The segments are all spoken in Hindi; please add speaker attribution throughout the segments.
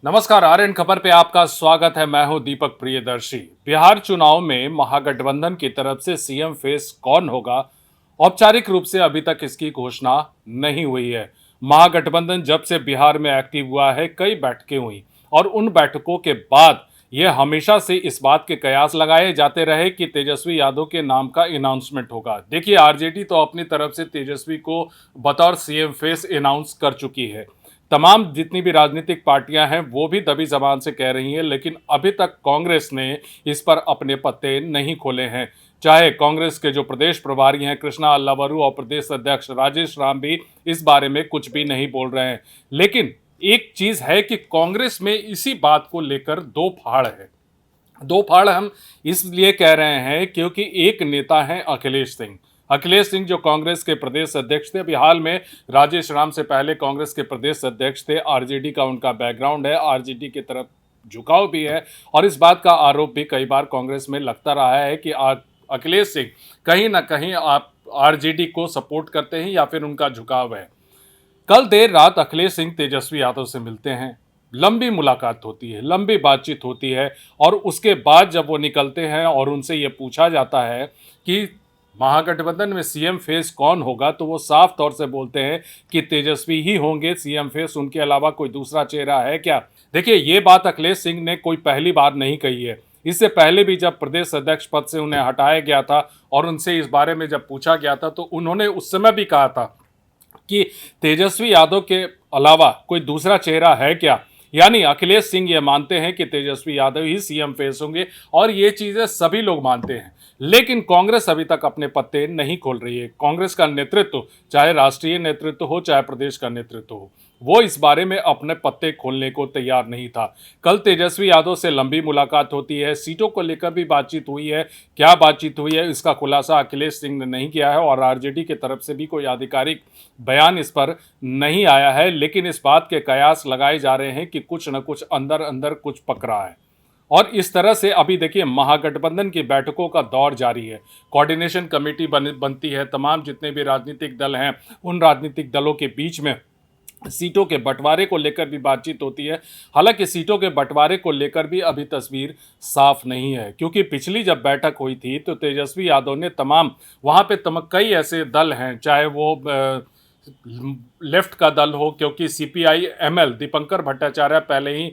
Speaker 1: नमस्कार, आर्यन खबर पे आपका स्वागत है। मैं हूं दीपक प्रियदर्शी। बिहार चुनाव में महागठबंधन की तरफ से सीएम फेस कौन होगा, औपचारिक रूप से अभी तक इसकी घोषणा नहीं हुई है। महागठबंधन जब से बिहार में एक्टिव हुआ है, कई बैठकें हुई और उन बैठकों के बाद यह हमेशा से इस बात के कयास लगाए जाते रहे कि तेजस्वी यादव के नाम का अनाउंसमेंट होगा। देखिए, आरजेडी तो अपनी तरफ से तेजस्वी को बतौर सीएम फेस अनाउंस कर चुकी है। तमाम जितनी भी राजनीतिक पार्टियां हैं वो भी दबी जबान से कह रही हैं, लेकिन अभी तक कांग्रेस ने इस पर अपने पत्ते नहीं खोले हैं। चाहे कांग्रेस के जो प्रदेश प्रभारी हैं कृष्णा अल्लावरू और प्रदेश अध्यक्ष राजेश राम भी इस बारे में कुछ भी नहीं बोल रहे हैं। लेकिन एक चीज है कि कांग्रेस में इसी बात को लेकर दो फाड़ है। दो फाड़ हम इसलिए कह रहे हैं क्योंकि एक नेता हैं अखिलेश सिंह जो कांग्रेस के प्रदेश अध्यक्ष थे। अभी हाल में राजेश राम से पहले कांग्रेस के प्रदेश अध्यक्ष थे। आरजेडी का उनका बैकग्राउंड है, आरजेडी की तरफ झुकाव भी है और इस बात का आरोप भी कई बार कांग्रेस में लगता रहा है कि अखिलेश सिंह कहीं ना कहीं आप आरजेडी को सपोर्ट करते हैं या फिर उनका झुकाव है। कल देर रात अखिलेश सिंह तेजस्वी यादव से मिलते हैं, लंबी मुलाकात होती है, लंबी बातचीत होती है और उसके बाद जब वो निकलते हैं और उनसे ये पूछा जाता है कि महागठबंधन में सीएम फेस कौन होगा, तो वो साफ तौर से बोलते हैं कि तेजस्वी ही होंगे सीएम फेस, उनके अलावा कोई दूसरा चेहरा है क्या। देखिए, ये बात अखिलेश सिंह ने कोई पहली बार नहीं कही है। इससे पहले भी जब प्रदेश अध्यक्ष पद से उन्हें हटाया गया था और उनसे इस बारे में जब पूछा गया था तो उन्होंने उस समय भी कहा था कि तेजस्वी यादव के अलावा कोई दूसरा चेहरा है क्या। यानी अखिलेश सिंह ये मानते हैं कि तेजस्वी यादव ही सीएम फेस होंगे और ये चीज़ें सभी लोग मानते हैं। लेकिन कांग्रेस अभी तक अपने पत्ते नहीं खोल रही है। कांग्रेस का नेतृत्व, चाहे राष्ट्रीय नेतृत्व हो चाहे प्रदेश का नेतृत्व हो, वो इस बारे में अपने पत्ते खोलने को तैयार नहीं था। कल तेजस्वी यादव से लंबी मुलाकात होती है, सीटों को लेकर भी बातचीत हुई है। क्या बातचीत हुई है इसका खुलासा अखिलेश सिंह ने नहीं किया है और आरजेडी की तरफ से भी कोई आधिकारिक बयान इस पर नहीं आया है। लेकिन इस बात के कयास लगाए जा रहे हैं कि कुछ न कुछ अंदर अंदर कुछ पक रहा है और इस तरह से अभी देखिए महागठबंधन की बैठकों का दौर जारी है। कोऑर्डिनेशन कमेटी बनती है, तमाम जितने भी राजनीतिक दल हैं उन राजनीतिक दलों के बीच में सीटों के बंटवारे को लेकर भी बातचीत होती है। हालांकि सीटों के बंटवारे को लेकर भी अभी तस्वीर साफ नहीं है, क्योंकि पिछली जब बैठक हुई थी तो तेजस्वी यादव ने तमाम वहाँ पे कई ऐसे दल हैं, चाहे वो लेफ्ट का दल हो, क्योंकि सीपीआई एमएल दीपंकर भट्टाचार्य पहले ही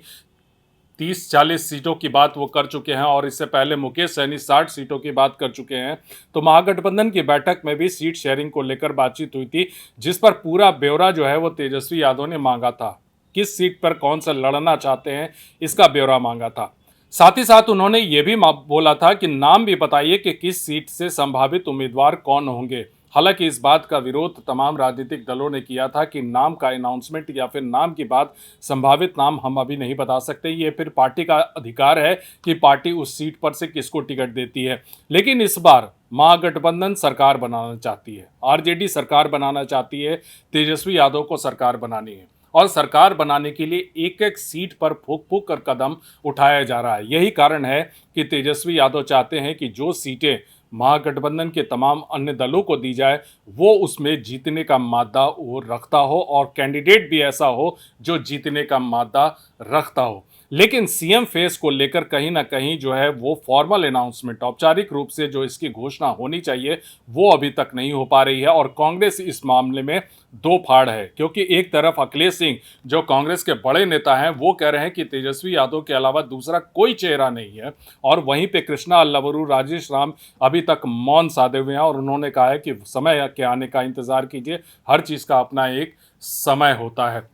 Speaker 1: 30-40 सीटों की बात वो कर चुके हैं और इससे पहले मुकेश सहनी 60 सीटों की बात कर चुके हैं। तो महागठबंधन की बैठक में भी सीट शेयरिंग को लेकर बातचीत हुई थी, जिस पर पूरा ब्यौरा जो है वो तेजस्वी यादव ने मांगा था। किस सीट पर कौन सा लड़ना चाहते हैं इसका ब्यौरा मांगा था। साथ ही साथ उन्होंने ये भी बोला था कि नाम भी बताइए कि किस सीट से संभावित उम्मीदवार कौन होंगे। हालांकि इस बात का विरोध तमाम राजनीतिक दलों ने किया था कि नाम का अनाउंसमेंट या फिर नाम की बात, संभावित नाम हम अभी नहीं बता सकते, ये फिर पार्टी का अधिकार है कि पार्टी उस सीट पर से किसको टिकट देती है। लेकिन इस बार महागठबंधन सरकार बनाना चाहती है, आरजेडी सरकार बनाना चाहती है, तेजस्वी यादव को सरकार बनानी है और सरकार बनाने के लिए एक एक सीट पर फूंक फूंक कर कदम उठाया जा रहा है। यही कारण है कि तेजस्वी यादव चाहते हैं कि जो सीटें महागठबंधन के तमाम अन्य दलों को दी जाए वो उसमें जीतने का मादा वो रखता हो और कैंडिडेट भी ऐसा हो जो जीतने का मादा रखता हो। लेकिन सीएम फेस को लेकर कहीं ना कहीं जो है वो फॉर्मल अनाउंसमेंट, औपचारिक रूप से जो इसकी घोषणा होनी चाहिए वो अभी तक नहीं हो पा रही है और कांग्रेस इस मामले में दो फाड़ है। क्योंकि एक तरफ अखिलेश सिंह जो कांग्रेस के बड़े नेता हैं वो कह रहे हैं कि तेजस्वी यादव के अलावा दूसरा कोई चेहरा नहीं है और वहीं पे कृष्णा अल्लावरू, राजेश राम अभी तक मौन साधे हुए हैं और उन्होंने कहा है कि समय के आने का इंतजार कीजिए, हर चीज़ का अपना एक समय होता है।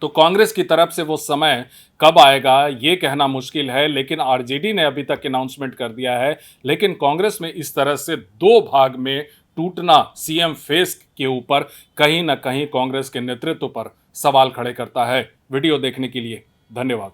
Speaker 1: तो कांग्रेस की तरफ से वो समय कब आएगा ये कहना मुश्किल है, लेकिन आरजेडी ने अभी तक अनाउंसमेंट कर दिया है। लेकिन कांग्रेस में इस तरह से दो भाग में टूटना सीएम फेस के ऊपर कहीं ना कहीं कांग्रेस के नेतृत्व पर सवाल खड़े करता है। वीडियो देखने के लिए धन्यवाद।